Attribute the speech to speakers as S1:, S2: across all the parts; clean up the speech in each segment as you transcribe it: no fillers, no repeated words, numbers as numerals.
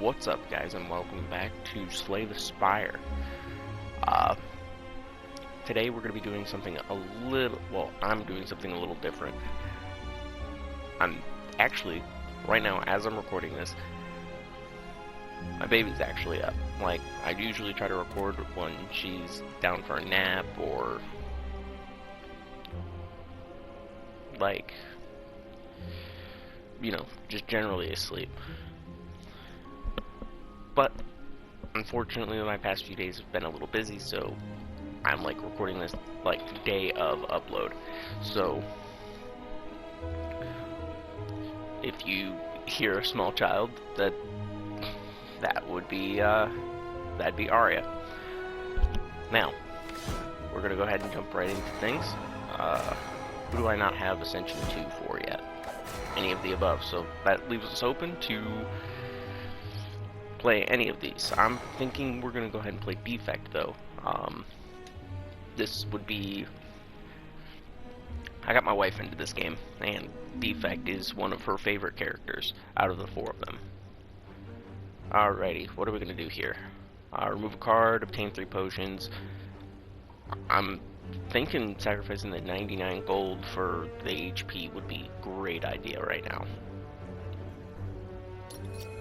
S1: What's up, guys, and welcome back to Slay the Spire. Uh, Today we're going to be doing something I'm doing something a little different. I'm actually, right now, as I'm recording this, my baby's actually up. Like, I usually try to record when she's down for a nap, or, like, you know, just generally asleep. But unfortunately, my past few days have been a little busy, so I'm like recording this like day of upload. So if you hear a small child, that would be that'd be Arya. Now we're gonna go ahead and jump right into things. Who do I not have Ascension 2 for yet? Any of the above. So that leaves us open to play any of these. I'm thinking we're gonna go ahead and play Defect though. This would be, I got my wife into this game, and Defect is one of her favorite characters out of the four of them. Alrighty, what are we gonna do here? Remove a card, obtain 3 potions. I'm thinking sacrificing the 99 gold for the HP would be a great idea right now.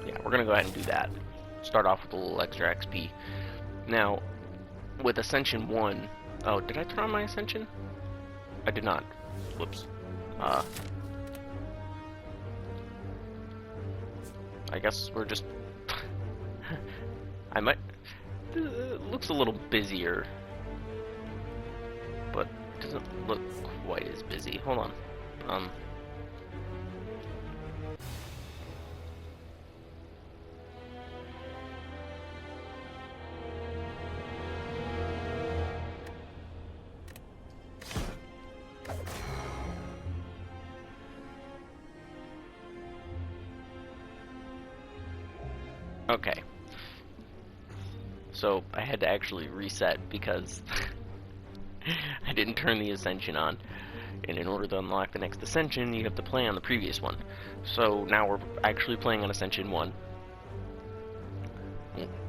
S1: Yeah, we're gonna go ahead and do that. Start off with a little extra XP. Now, with Ascension 1... Oh, did I turn on my Ascension? I did not. Whoops. I guess we're just... I might... It looks a little busier, but it doesn't look quite as busy. Hold on. Okay, so I had to actually reset because I didn't turn the Ascension on, and in order to unlock the next Ascension you have to play on the previous one. So now we're actually playing on Ascension 1,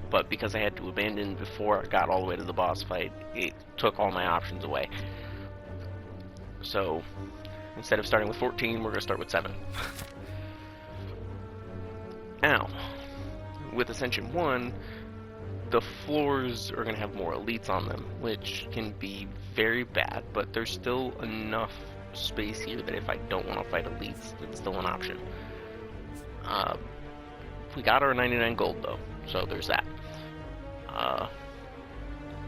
S1: but because I had to abandon before I got all the way to the boss fight, it took all my options away. So instead of starting with 14, we're going to start with 7. Now, with Ascension 1, the floors are going to have more elites on them, which can be very bad, but there's still enough space here that if I don't want to fight elites, it's still an option. We got our 99 gold though, so there's that.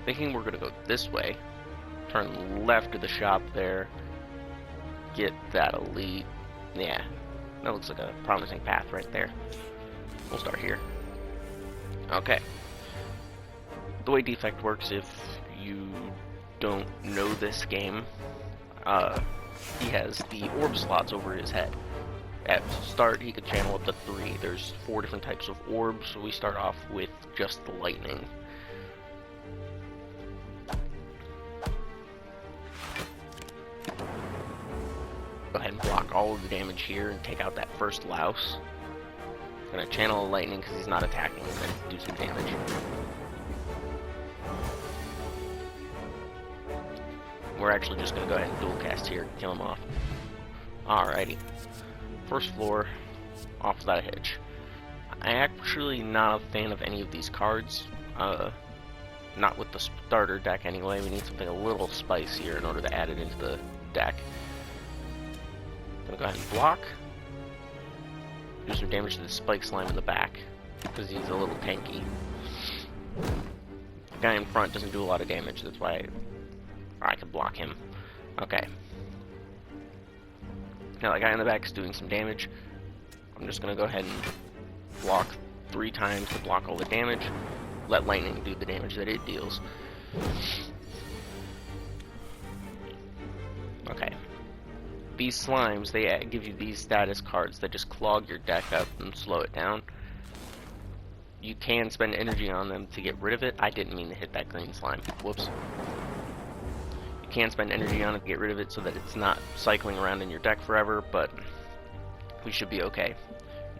S1: Thinking we're going to go this way, turn left to the shop there, get that elite. Yeah, that looks like a promising path right there. We'll start here. Okay. The way Defect works, if you don't know this game, he has the orb slots over his head. At start, he could channel up to 3. There's 4 different types of orbs, so we start off with just the lightning. Go ahead and block all of the damage here and take out that first louse. Gonna channel a lightning because he's not attacking, and then do some damage. We're actually just gonna go ahead and dual cast here and kill him off. Alrighty. First floor, off without a hitch. I'm actually not a fan of any of these cards. Not with the starter deck anyway. We need something a little spicier in order to add it into the deck. Gonna go ahead and block. Do some damage to the spike slime in the back, because he's a little tanky. The guy in front doesn't do a lot of damage, that's why I can block him. Okay. Now the guy in the back is doing some damage. I'm just gonna go ahead and block 3 times to block all the damage. Let lightning do the damage that it deals. Okay. These slimes, they give you these status cards that just clog your deck up and slow it down. You can spend energy on them to get rid of it. I didn't mean to hit that green slime. Whoops. You can spend energy on it to get rid of it so that it's not cycling around in your deck forever, but we should be okay.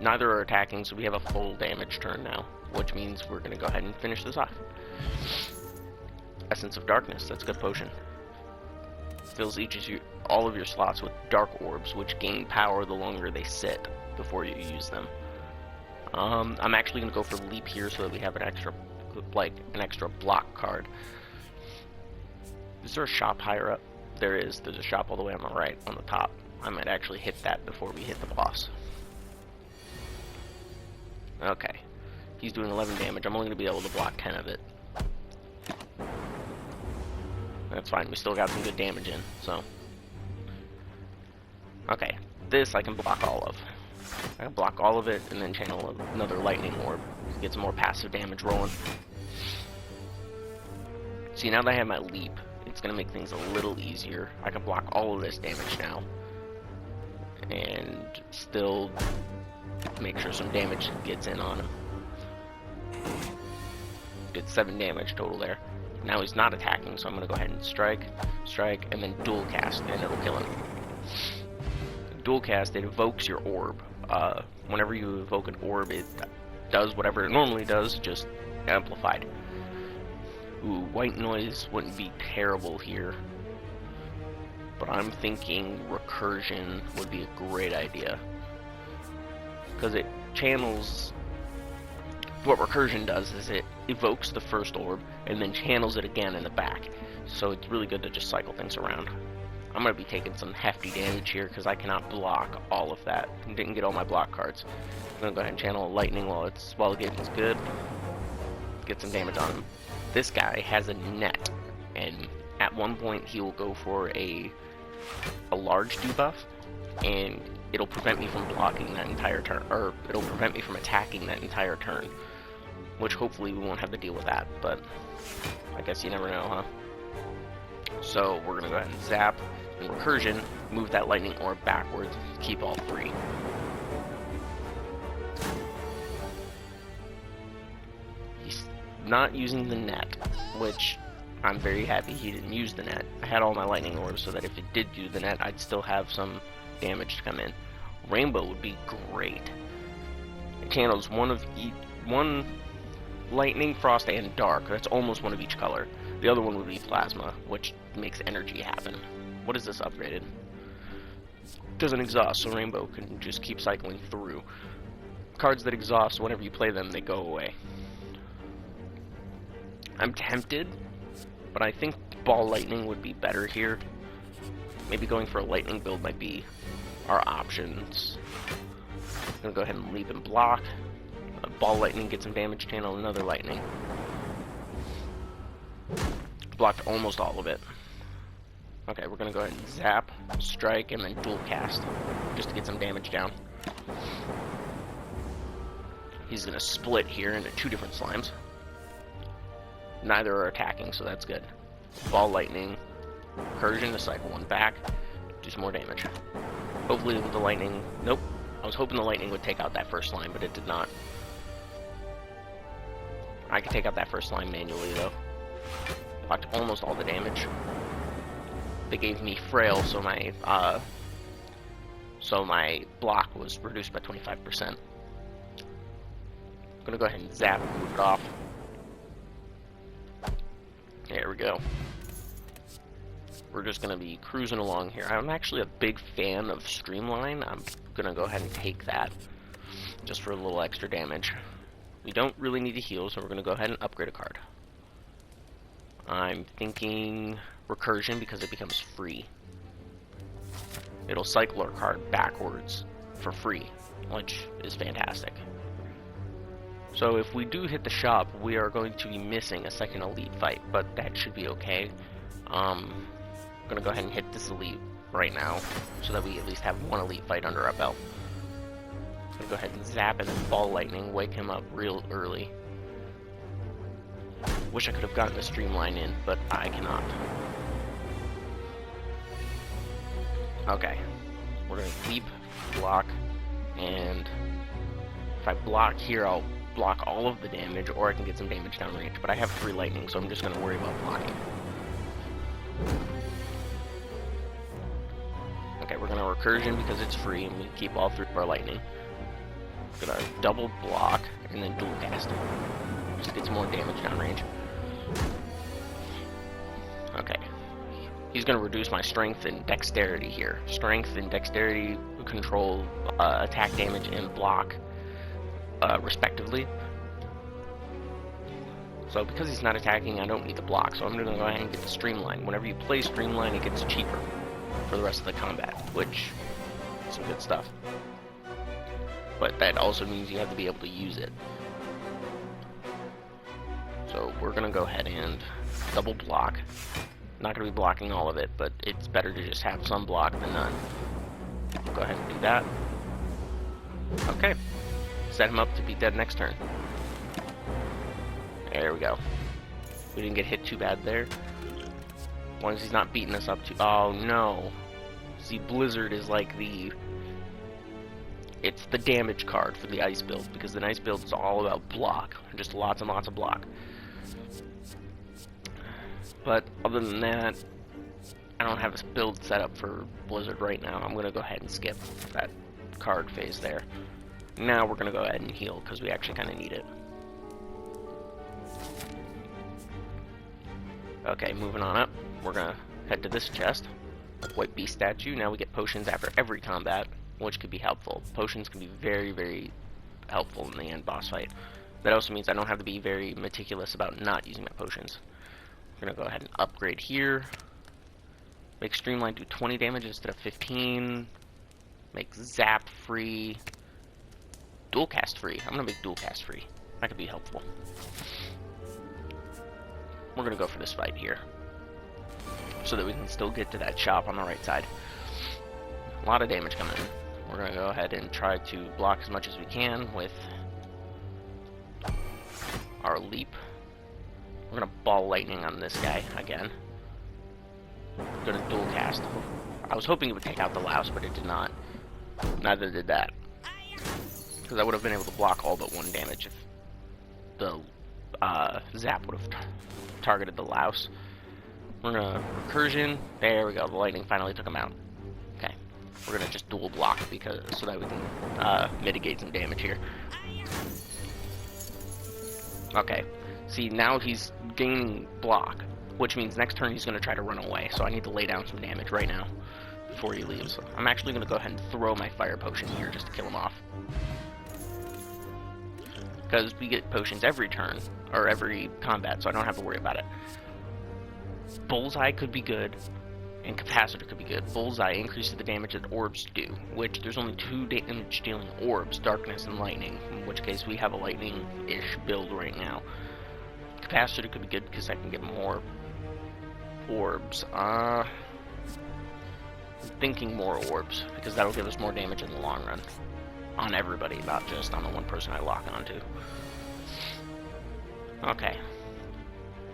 S1: neither are attacking, so we have a full damage turn now, which means we're going to go ahead and finish this off. Essence of Darkness, that's a good potion. Fills all of your slots with dark orbs, which gain power the longer they sit before you use them. I'm actually going to go for Leap here so that we have an extra block card. Is there a shop higher up? There is. There's a shop all the way on the right, on the top. I might actually hit that before we hit the boss. Okay. He's doing 11 damage. I'm only going to be able to block 10 of it. That's fine. We still got some good damage in, so. Okay. This I can block all of. I can block all of it and then channel another lightning orb to get some more passive damage rolling. See, now that I have my leap, it's going to make things a little easier. I can block all of this damage now. And still make sure some damage gets in on him. Did 7 damage total there. Now he's not attacking, so I'm going to go ahead and strike, and then dual cast, and it'll kill him. Dual cast, it evokes your orb. Whenever you evoke an orb, it does whatever it normally does, just amplified. Ooh, white noise wouldn't be terrible here. But I'm thinking recursion would be a great idea. Because it channels... What recursion does is it evokes the first orb and then channels it again in the back. So it's really good to just cycle things around. I'm going to be taking some hefty damage here because I cannot block all of that. I didn't get all my block cards. I'm going to go ahead and channel lightning while it gets good. Get some damage on him. This guy has a net, and at one point he will go for a large debuff, and it'll prevent me from blocking that entire turn, or it'll prevent me from attacking that entire turn, which hopefully we won't have to deal with that, but I guess you never know, huh? So we're gonna go ahead and zap and recursion, move that lightning orb backwards, keep all 3. He's not using the net, which I'm very happy he didn't use the net. I had all my lightning orbs so that if it did use the net, I'd still have some damage to come in. Rainbow would be great. It channels one lightning, frost, and dark. That's almost one of each color. The other one would be plasma, which makes energy happen. What is this upgraded? Doesn't exhaust, so rainbow can just keep cycling through. Cards that exhaust, whenever you play them, they go away. I'm tempted, but I think ball lightning would be better here. Maybe going for a lightning build might be our options. I'm gonna go ahead and leap and block. Ball lightning, get some damage, channel another lightning. Blocked almost all of it. Okay, we're gonna go ahead and zap, strike, and then dual cast, just to get some damage down. He's gonna split here into 2 different slimes. Neither are attacking, so that's good. Ball lightning, recursion to cycle 1 back, do some more damage. Hopefully with the lightning, nope. I was hoping the lightning would take out that first slime, but it did not. I could take out that first slime manually though. Blocked almost all the damage. They gave me frail, so my block was reduced by 25%. I'm gonna go ahead and zap and move it off. There we go. We're just gonna be cruising along here. I'm actually a big fan of Streamline. I'm gonna go ahead and take that just for a little extra damage. We don't really need to heal, so we're gonna go ahead and upgrade a card. I'm thinking recursion because it becomes free. It'll cycle our card backwards for free, which is fantastic. So if we do hit the shop, we are going to be missing a second elite fight, but that should be okay. I'm gonna go ahead and hit this elite right now, so that we at least have 1 elite fight under our belt. I'm gonna go ahead and zap and then ball lightning, wake him up real early. Wish I could have gotten the streamline in, but I cannot. Okay, we're gonna leap, block, and if I block here, I'll block all of the damage, or I can get some damage downrange. But I have 3 lightning, so I'm just gonna worry about blocking. Okay, we're gonna recursion because it's free, and we keep all 3 of our lightning. Gonna double block and then dual cast. Just get some more damage downrange. Okay. He's gonna reduce my strength and dexterity here. Strength and dexterity control attack damage and block, respectively. So because he's not attacking, I don't need the block, so I'm going to go ahead and get the Streamline. Whenever you play Streamline, it gets cheaper for the rest of the combat, which is some good stuff. But that also means you have to be able to use it. So we're going to go ahead and double block. Not going to be blocking all of it, but it's better to just have some block than none. Go ahead and do that. Okay. Set him up to be dead next turn. There we go. We didn't get hit too bad there. As long as he's not beating us up too... Oh, no. See, Blizzard is like the... It's the damage card for the ice build, because the ice build is all about block. Just lots and lots of block. But other than that, I don't have a build set up for Blizzard right now. I'm going to go ahead and skip that card phase there. Now we're going to go ahead and heal, because we actually kind of need it. Okay, moving on up. We're going to head to this chest. White Beast statue. Now we get potions after every combat, which could be helpful. Potions can be very, very helpful in the end boss fight. That also means I don't have to be very meticulous about not using my potions. We're going to go ahead and upgrade here. Make Streamline do 20 damage instead of 15. Make Zap free. Dual cast free. I'm going to make dual cast free. That could be helpful. We're going to go for this fight here, so that we can still get to that shop on the right side. A lot of damage coming in. We're going to go ahead and try to block as much as we can with our leap. We're going to ball lightning on this guy again. Going to dual cast. I was hoping it would take out the louse, but it did not. Neither did that. Because I would have been able to block all but one damage if the zap would have targeted the louse. We're gonna recursion. There we go. The lightning finally took him out. Okay. We're gonna just dual block because so that we can mitigate some damage here. Okay. See, now he's gaining block, which means next turn he's gonna try to run away. So I need to lay down some damage right now before he leaves. So I'm actually gonna go ahead and throw my fire potion here just to kill him off. Because we get potions every turn, or every combat, so I don't have to worry about it. Bullseye could be good, and Capacitor could be good. Bullseye increases the damage that orbs do, which there's only 2 damage dealing orbs, Darkness and Lightning, in which case we have a Lightning-ish build right now. Capacitor could be good because I can get more orbs. I'm thinking more orbs, because that'll give us more damage in the long run. On everybody, not just on the one person I lock onto. Okay.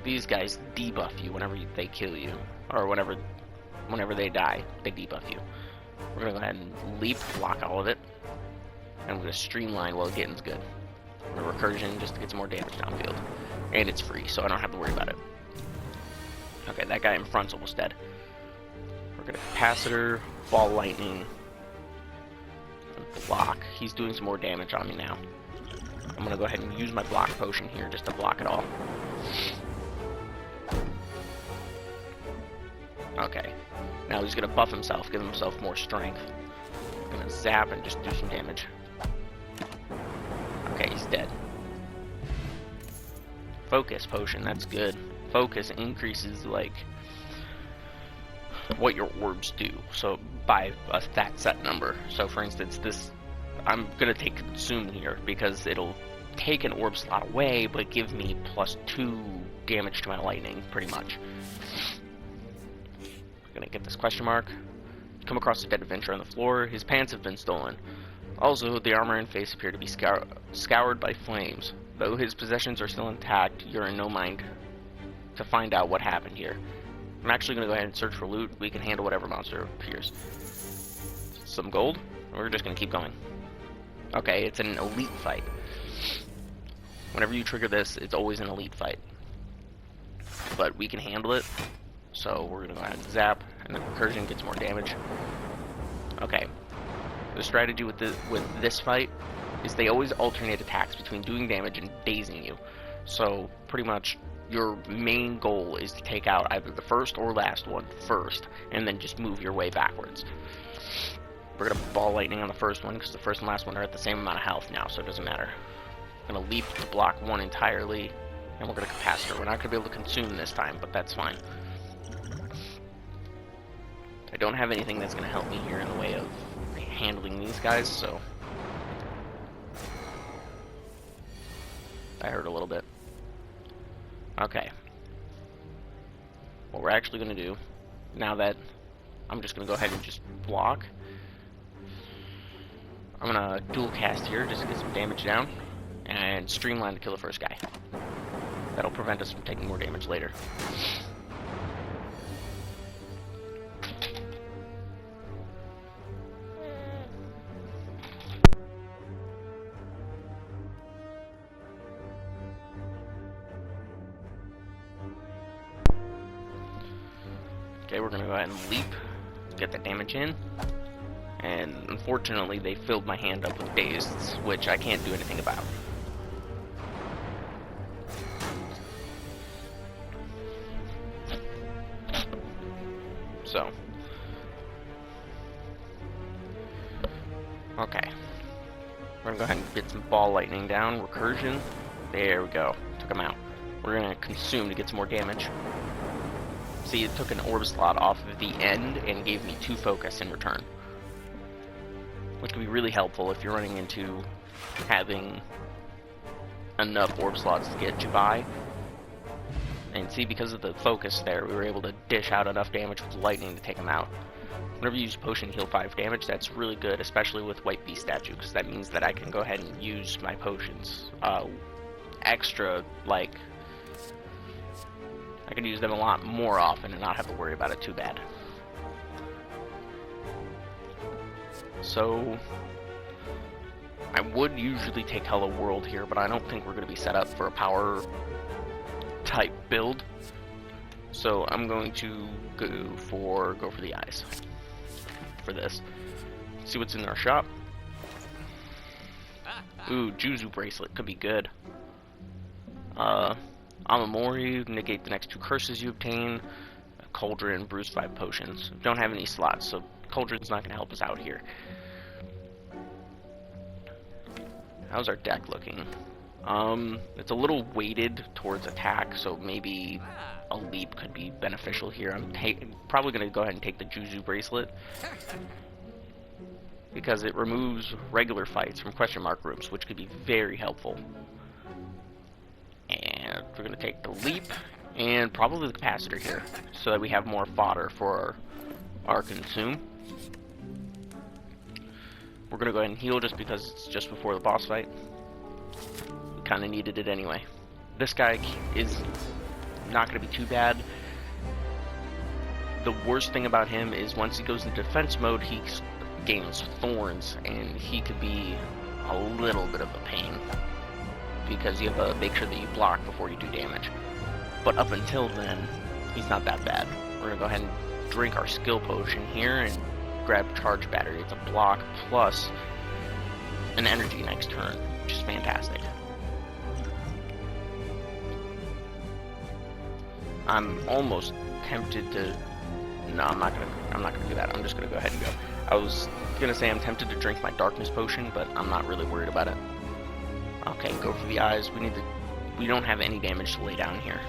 S1: These guys debuff you whenever they kill you, or whenever they die, they debuff you. We're gonna go ahead and leap, block all of it, and we're gonna streamline while getting's good. We're gonna recursion just to get some more damage downfield, and it's free, so I don't have to worry about it. Okay, that guy in front's almost dead. We're gonna capacitor, ball lightning. Block. He's doing some more damage on me now. I'm gonna go ahead and use my block potion here just to block it all. Okay. Now he's gonna buff himself, give himself more strength. I'm gonna zap and just do some damage. Okay, he's dead. Focus potion, that's good. Focus increases like what your orbs do, so by that set number. So for instance, this I'm gonna take Consume here because it'll take an orb slot away but give me +2 damage to my lightning pretty much. I'm gonna get this question mark. Come across a dead adventurer on the floor. His pants have been stolen. Also, the armor and face appear to be scoured by flames. Though his possessions are still intact, you're in no mind to find out what happened here. I'm actually going to go ahead and search for loot. We can handle whatever monster appears. Some gold? We're just going to keep going. Okay, it's an elite fight. Whenever you trigger this, it's always an elite fight. But we can handle it. So we're going to go ahead and zap, and then recursion gets more damage. Okay. The strategy with this fight is they always alternate attacks between doing damage and dazing you. So pretty much your main goal is to take out either the first or last one first, and then just move your way backwards. We're going to ball lightning on the first one, because the first and last one are at the same amount of health now, so it doesn't matter. I'm going to leap to block one entirely, and we're going to capacitor. We're not going to be able to consume this time, but that's fine. I don't have anything that's going to help me here in the way of handling these guys, so I hurt a little bit. Okay. What we're actually going to do, now that I'm just going to go ahead and just block, I'm going to dual cast here just to get some damage down, and streamline to kill the first guy. That'll prevent us from taking more damage later. Okay, we're going to go ahead and leap, get that damage in, and unfortunately they filled my hand up with dazed, which I can't do anything about. So, okay, we're going to go ahead and get some ball lightning down, recursion, there we go, took him out. We're going to consume to get some more damage. See, it took an orb slot off of the end and gave me 2 focus in return, which can be really helpful if you're running into having enough orb slots to get you by. And see, because of the focus there, we were able to dish out enough damage with lightning to take him out. Whenever you use potion heal 5 damage, that's really good, especially with White Beast statue, because that means that I can go ahead and use my potions extra, like, I can use them a lot more often and not have to worry about it too bad. So, I would usually take Hello World here, but I don't think we're going to be set up for a power type build. So I'm going to go for the eyes for this. See what's in our shop. Ooh, Juzu bracelet could be good. Amamori, negate the next 2 curses you obtain. Cauldron, bruise 5 potions. Don't have any slots, so Cauldron's not going to help us out here. How's our deck looking? It's a little weighted towards attack, so maybe a leap could be beneficial here. I'm probably going to go ahead and take the Juzu bracelet, because it removes regular fights from question mark rooms, which could be very helpful. And we're going to take the leap and probably the capacitor here, so that we have more fodder for our consume. We're going to go ahead and heal just because it's just before the boss fight. We kind of needed it anyway. This guy is not going to be too bad. The worst thing about him is once he goes into defense mode, he gains thorns, and he could be a little bit of a pain, because you have to make sure that you block before you do damage. But up until then, he's not that bad. We're going to go ahead and drink our skill potion here and grab charge battery. It's a block plus an energy next turn, which is fantastic. I'm almost tempted to... No, I'm not gonna do that. I'm just gonna go ahead and go. I was gonna say I'm tempted to drink my darkness potion, but I'm not really worried about it. Okay, go for the eyes. We don't have any damage to lay down here.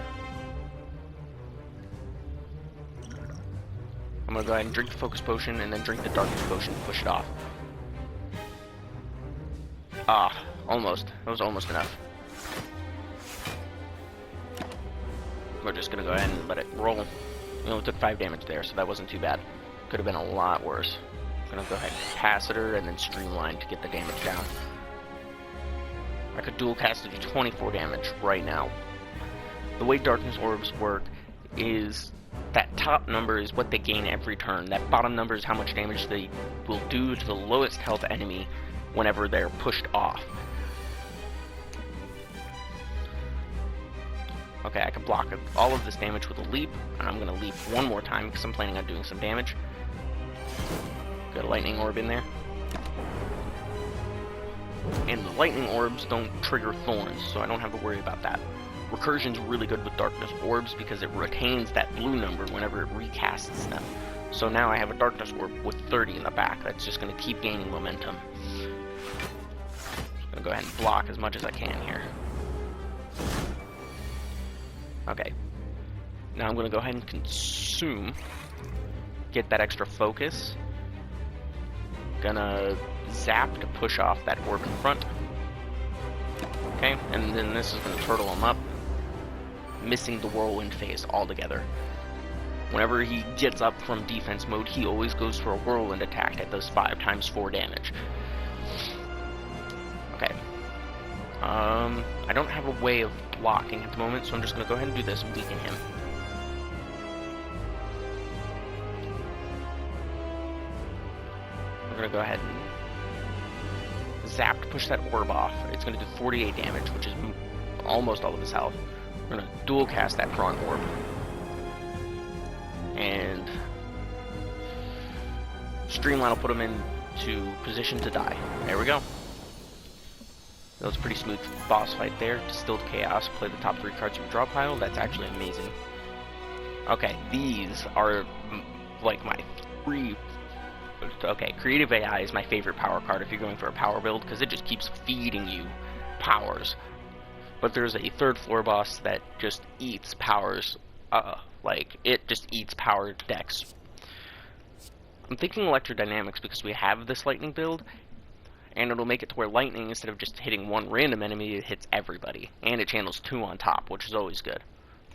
S1: I'm gonna go ahead and drink the focus potion and then drink the darkness potion to push it off. Ah, almost. That was almost enough. We're just gonna go ahead and let it roll. We only took 5 damage there, so that wasn't too bad. Could have been a lot worse. I'm gonna go ahead and capacitor and then streamline to get the damage down. I could dual cast to do 24 damage right now. The way darkness orbs work is that top number is what they gain every turn. That bottom number is how much damage they will do to the lowest health enemy whenever they're pushed off. Okay, I can block all of this damage with a leap, and I'm going to leap one more time because I'm planning on doing some damage. Got a lightning orb in there. And the lightning orbs don't trigger thorns, so I don't have to worry about that. Recursion's really good with darkness orbs because it retains that blue number whenever it recasts them. So now I have a darkness orb with 30 in the back. That's just going to keep gaining momentum. I'm going to go ahead and block as much as I can here. Okay. Now I'm going to go ahead and consume. Get that extra focus. Gonna zap to push off that orb in front. Okay, and then this is going to turtle him up, missing the whirlwind phase altogether. Whenever he gets up from defense mode, he always goes for a whirlwind attack that does 5 times 4 damage. Okay. I don't have a way of blocking at the moment, so I'm just going to go ahead and do this and weaken him. We're going to go ahead and zap to push that orb off. It's going to do 48 damage, which is almost all of his health. We're going to dual cast that front orb. And Streamline will put him into position to die. There we go. That was a pretty smooth boss fight there. Distilled Chaos, play the top 3 cards from draw pile. That's actually amazing. Okay, these are like my 3... Okay, Creative AI is my favorite power card if you're going for a power build, because it just keeps feeding you powers. But there's a 3rd floor boss that just eats powers. Like, it just eats power decks. I'm thinking Electrodynamics because we have this lightning build, and it'll make it to where lightning, instead of just hitting one random enemy, it hits everybody. And it channels 2 on top, which is always good.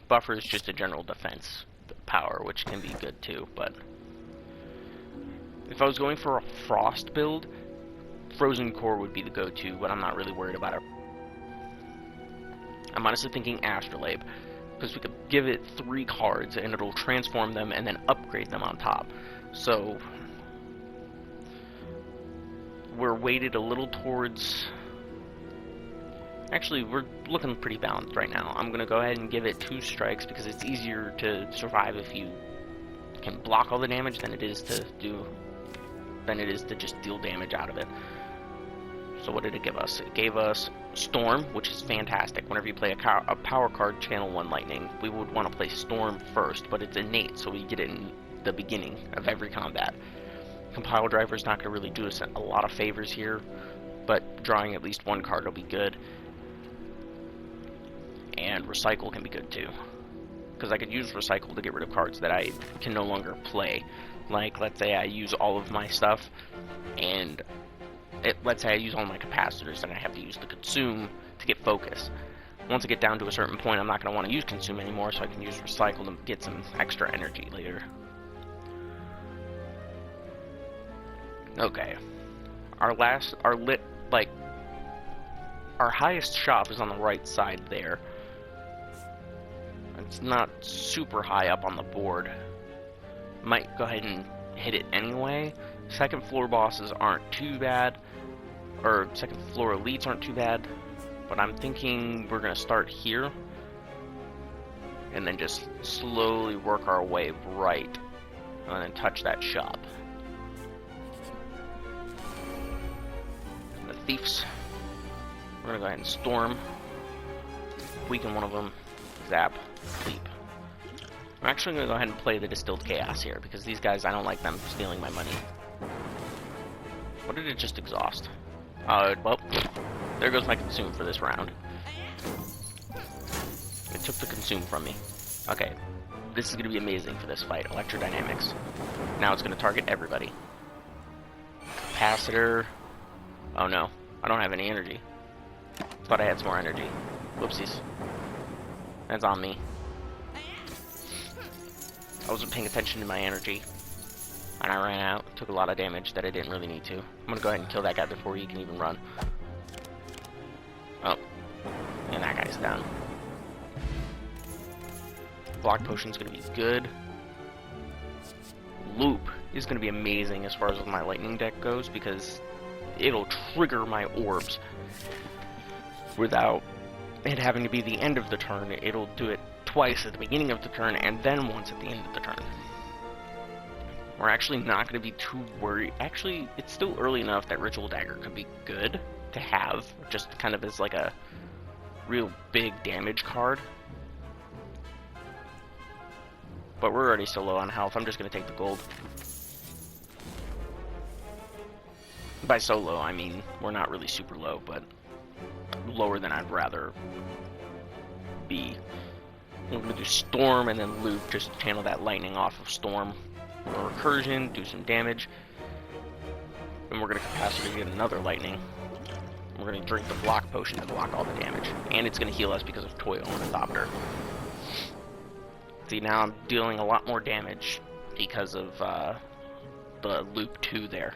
S1: Buffer is just a general defense power, which can be good too, but... If I was going for a Frost build, Frozen Core would be the go-to, but I'm not really worried about it. I'm honestly thinking Astrolabe, because we could give it 3 cards, and it'll transform them and then upgrade them on top. So, we're weighted a little towards... Actually, we're looking pretty balanced right now. I'm going to go ahead and give it 2 strikes, because it's easier to survive if you can block all the damage than it is to just deal damage out of it. So what did it give us? It gave us Storm, which is fantastic. Whenever you play a power card, channel 1 lightning, we would want to play Storm first, but it's innate, so we get it in the beginning of every combat. Compile Driver is not going to really do us a lot of favors here, but drawing at least 1 card will be good. And Recycle can be good too, because I could use Recycle to get rid of cards that I can no longer play. Like, let's say I use all of my stuff, and let's say I use all my capacitors, and I have to use the Consume to get focus. Once I get down to a certain point, I'm not going to want to use Consume anymore, so I can use Recycle to get some extra energy later. Okay. Our highest shop is on the right side there. It's not super high up on the board. Might go ahead and hit it anyway. 2nd floor bosses aren't too bad, or 2nd floor elites aren't too bad, but I'm thinking we're going to start here, and then just slowly work our way right, and then touch that shop. The Thieves, we're going to go ahead and Storm, weaken one of them, Zap, Leap. I'm actually going to go ahead and play the Distilled Chaos here, because these guys, I don't like them stealing my money. What did it just exhaust? Well, there goes my Consume for this round. It took the Consume from me. Okay, this is going to be amazing for this fight. Electrodynamics. Now it's going to target everybody. Capacitor. Oh no, I don't have any energy. Thought I had some more energy. Whoopsies. That's on me. I wasn't paying attention to my energy, and I ran out. Took a lot of damage that I didn't really need to. I'm gonna go ahead and kill that guy before he can even run. Oh, and that guy's down. Block Potion's gonna be good. Loop is gonna be amazing as far as my lightning deck goes, because it'll trigger my orbs without it having to be the end of the turn. It'll do it twice at the beginning of the turn, and then once at the end of the turn. We're actually not going to be too worried. Actually, it's still early enough that Ritual Dagger could be good, to have, just kind of as like a real big damage card. But we're already so low on health, I'm just going to take the gold. By so low, I mean we're not really super low, but lower than I'd rather be. We're going to do Storm and then Loop, just channel that lightning off of Storm or Recursion, do some damage. And we're going to Capacity to get another lightning. We're going to drink the block potion to block all the damage. And it's going to heal us because of Toil and Adopter. See, now I'm dealing a lot more damage because of the Loop 2 there.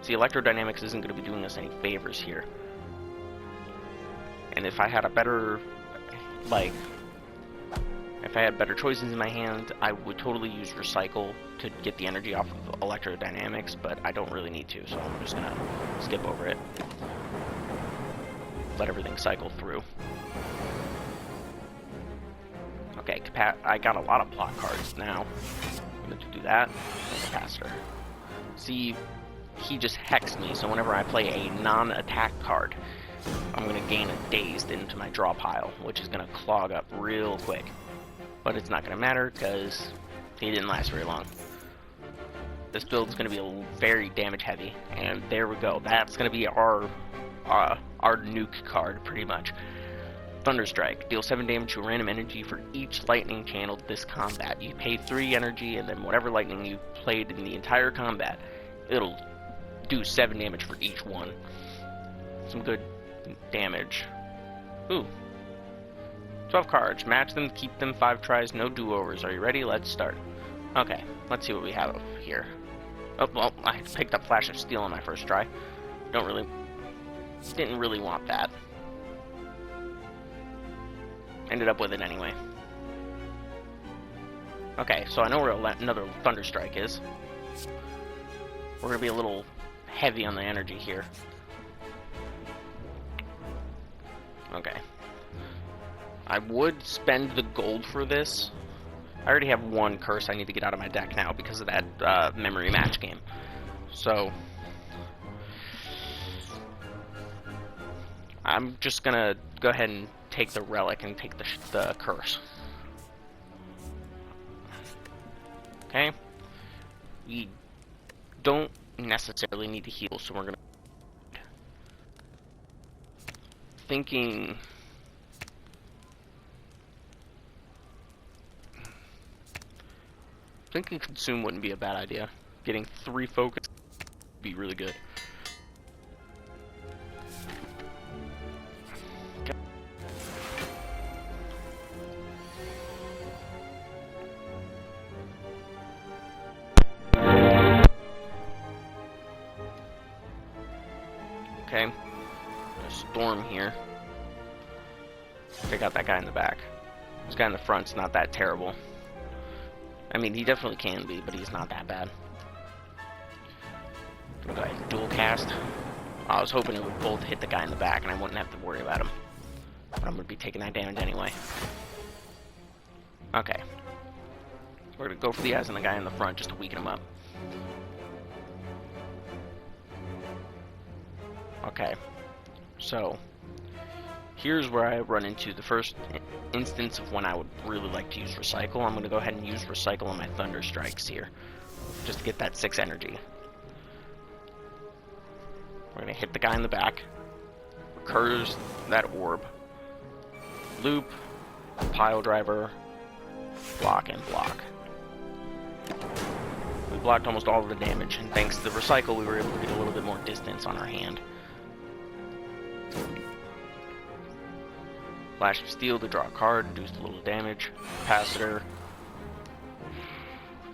S1: See, Electrodynamics isn't going to be doing us any favors here. And if I had a better, like, if I had better choices in my hand, I would totally use Recycle to get the energy off of Electrodynamics, but I don't really need to, so I'm just gonna skip over it. Let everything cycle through. Okay, I got a lot of block cards now. I'm going to do that. Capacitor. See, he just hexed me, so whenever I play a non-attack card, I'm going to gain a Dazed into my draw pile, which is going to clog up real quick. But it's not going to matter, because he didn't last very long. This build's going to be very damage heavy, and there we go. That's going to be our nuke card, pretty much. Thunderstrike. Deal 7 damage to random energy for each lightning channeled this combat. You pay 3 energy, and then whatever lightning you played in the entire combat, it'll do 7 damage for each one. Some good damage. Ooh. 12 cards. Match them, keep them 5 tries, no do-overs. Are you ready? Let's start. Okay, let's see what we have here. Oh, well, I picked up Flash of Steel on my first try. Didn't really want that. Ended up with it anyway. Okay, so I know where another Thunderstrike is. We're gonna be a little heavy on the energy here. Okay. I would spend the gold for this. I already have 1 curse I need to get out of my deck now because of that memory match game. So I'm just gonna go ahead and take the relic and take the curse. Okay. We don't necessarily need to heal, so we're gonna thinking Consume wouldn't be a bad idea. Getting 3 focus would be really good. Okay. Storm here. Take out that guy in the back. This guy in the front's not that terrible. I mean, he definitely can be, but he's not that bad. I'm gonna go ahead and dual cast. I was hoping it would both hit the guy in the back and I wouldn't have to worry about him. But I'm gonna be taking that damage anyway. Okay. We're gonna go for the eyes on the guy in the front just to weaken him up. Okay. So, here's where I run into the first instance of when I would really like to use Recycle. I'm going to go ahead and use Recycle on my Thunder Strikes here, just to get that 6 energy. We're going to hit the guy in the back, recurs that orb, loop, pile driver, block, and block. We blocked almost all of the damage, and thanks to the Recycle, we were able to get a little bit more distance on our hand. Flash of Steel to draw a card, reduce a little damage. Capacitor.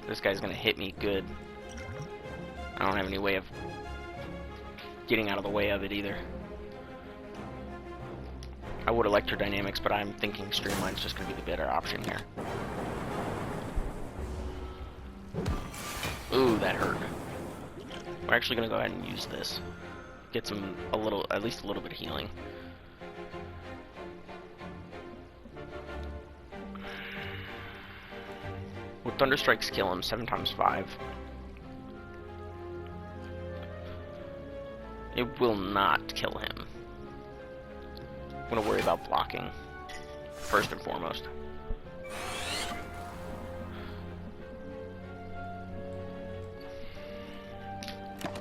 S1: This guy's gonna hit me good. I don't have any way of getting out of the way of it either. I would Electrodynamics, but I'm thinking Streamline's just gonna be the better option here. Ooh, that hurt. We're actually gonna go ahead and use this. Get some, at least a little bit of healing. Would Thunderstrikes kill him 7 times 5? It will not kill him. I'm gonna worry about blocking first and foremost.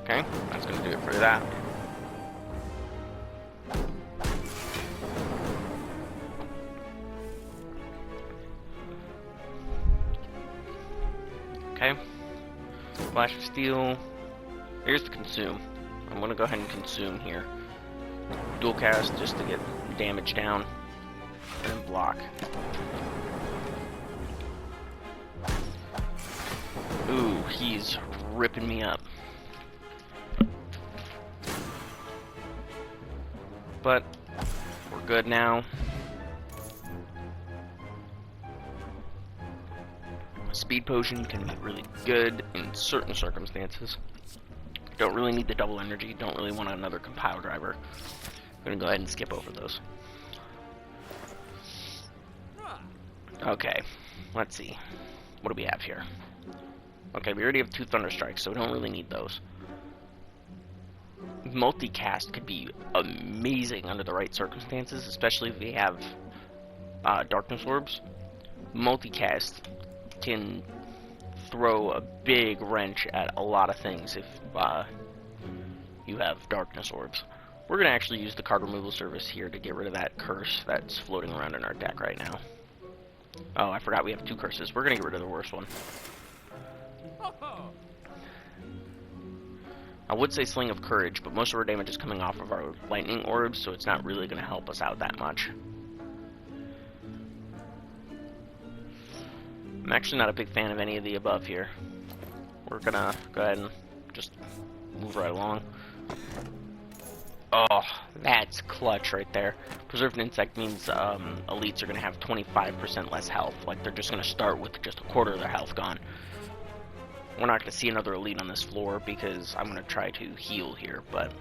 S1: Okay, that's gonna do it for that. Okay. Flash of Steel. Here's the consume. I'm gonna go ahead and consume here. Dual cast just to get damage down. And then block. Ooh, he's ripping me up. But we're good now. Speed potion can be really good in certain circumstances. Don't really need the double energy. Don't really want another compile driver. I'm gonna go ahead and skip over those. Okay, let's see. What do we have here? Okay, we already have 2 Thunder Strikes, so we don't really need those. Multicast could be amazing under the right circumstances, especially if we have Darkness Orbs. Multicast can throw a big wrench at a lot of things if you have Darkness Orbs. We're going to actually use the card removal service here to get rid of that curse that's floating around in our deck right now. Oh, I forgot we have 2 curses. We're going to get rid of the worst one. I would say Sling of Courage, but most of our damage is coming off of our lightning orbs, so it's not really going to help us out that much. I'm actually not a big fan of any of the above here. We're going to go ahead and just move right along. Oh, that's clutch right there. Preserved Insect means elites are going to have 25% less health. Like, they're just going to start with just a quarter of their health gone. We're not going to see another elite on this floor because I'm going to try to heal here, but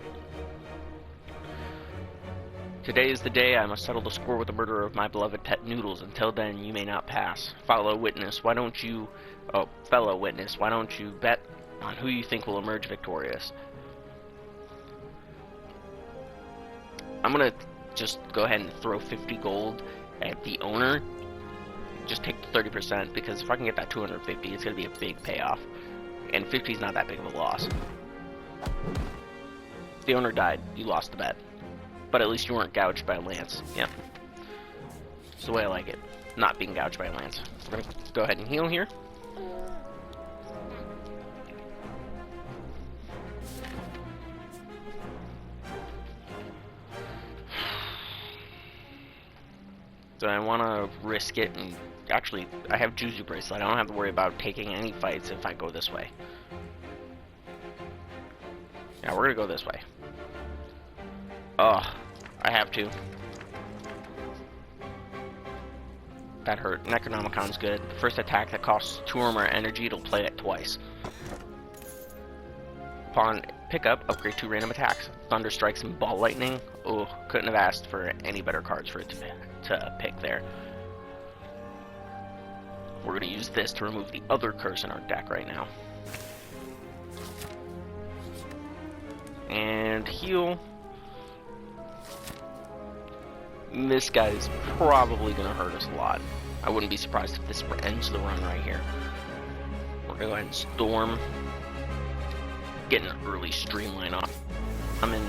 S1: today is the day I must settle the score with the murderer of my beloved pet Noodles. Until then, you may not pass. Fellow witness, why don't you bet on who you think will emerge victorious? I'm going to just go ahead and throw 50 gold at the owner. Just take the 30% because if I can get that 250, it's going to be a big payoff. And 50 is not that big of a loss. If the owner died, you lost the bet. But at least you weren't gouged by a lance. Yeah. It's the way I like it. Not being gouged by a lance. We're going to go ahead and heal here. So I want to risk it, and actually, I have Juzu Bracelet. I don't have to worry about taking any fights if I go this way. Yeah, we're gonna go this way. Ugh, I have to. That hurt. Necronomicon's good. The first attack that costs 2 or more energy, it'll play it twice. Upon pickup, upgrade 2 random attacks. Thunder Strikes and Ball Lightning. Oh, couldn't have asked for any better cards for it to pick there. We're going to use this to remove the other curse in our deck right now. And heal. This guy is probably going to hurt us a lot. I wouldn't be surprised if this ends the run right here. We're going to go ahead and Storm. Get an early Streamline off. I'm in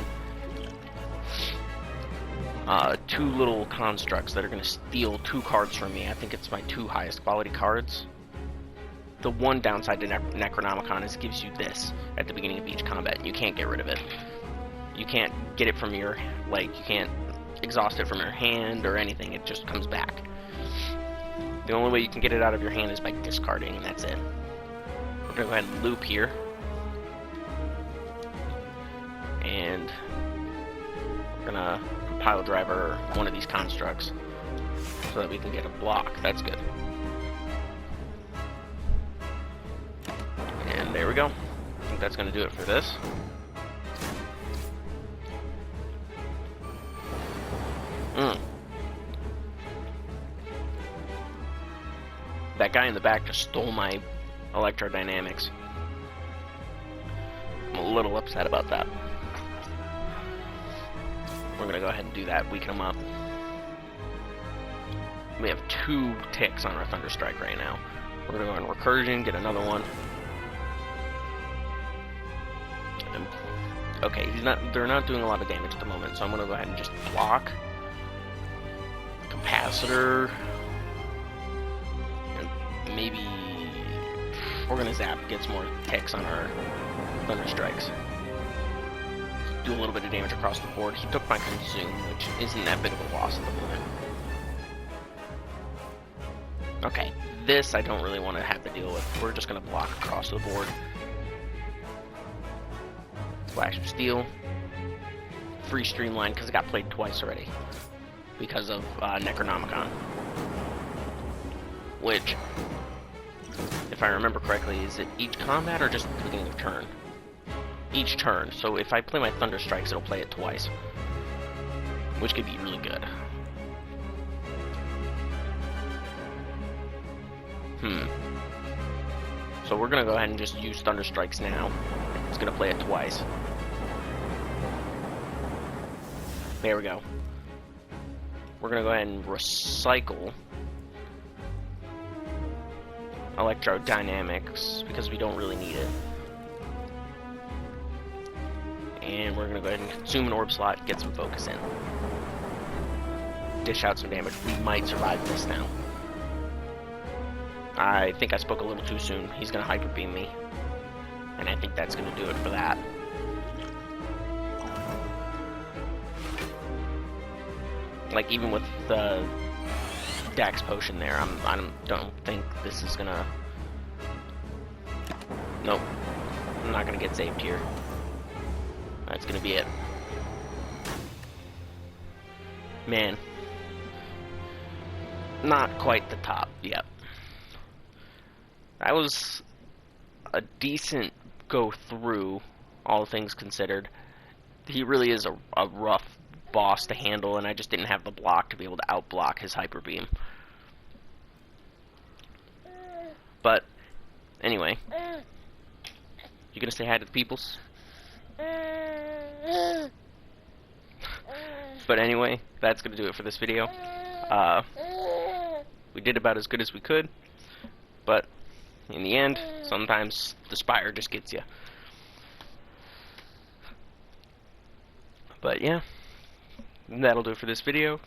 S1: 2 little constructs that are going to steal 2 cards from me. I think it's my 2 highest quality cards. The one downside to Necronomicon is it gives you this at the beginning of each combat, and you can't get rid of it. You can't get it from your, you can't exhaust it from your hand or anything. It just comes back. The only way you can get it out of your hand is by discarding, and that's it. We're going to go ahead and loop here. And we're going to pile driver one of these constructs so that we can get a block. That's good. And there we go. I think that's going to do it for this. That guy in the back just stole my electrodynamics. I'm a little upset about that. we're gonna go ahead and do that, weaken them up. We have 2 ticks on our Thunder Strike right now. We're gonna go on Recursion, get another one. And, okay, they're not doing a lot of damage at the moment, so I'm gonna go ahead and just block. Capacitor. And maybe we're gonna zap, get some more ticks on our Thunder Strikes. Do a little bit of damage across the board. He took my Consume, which isn't that big of a loss at the moment. Okay, this I don't really want to have to deal with. We're just going to block across the board. Flash of Steel. Free Streamline, because it got played twice already. Because of Necronomicon. Which, if I remember correctly, is it each combat or just at the beginning of turn? Each turn, so if I play my Thunder Strikes, it'll play it twice. Which could be really good. So we're gonna go ahead and just use Thunder Strikes now. It's gonna play it twice. There we go. We're gonna go ahead and recycle Electrodynamics because we don't really need it. And we're gonna go ahead and consume an orb slot, get some focus in. Dish out some damage. We might survive this now. I think I spoke a little too soon. He's gonna Hyper Beam me. And I think that's gonna do it for that. Like, even with the Dax Potion there, I don't think this is gonna... Nope. I'm not gonna get saved here. That's gonna be it. Man. Not quite the top yet. That was a decent go through, all things considered. He really is a rough boss to handle, and I just didn't have the block to be able to outblock his Hyper Beam. But, anyway. You gonna say hi to the peoples? But anyway, that's gonna do it for this video. We did about as good as we could, but in the end, sometimes the Spire just gets you. But yeah, that'll do it for this video.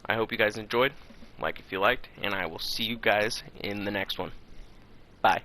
S1: I hope you guys enjoyed. Like if you liked, and I will see you guys in the next one. Bye.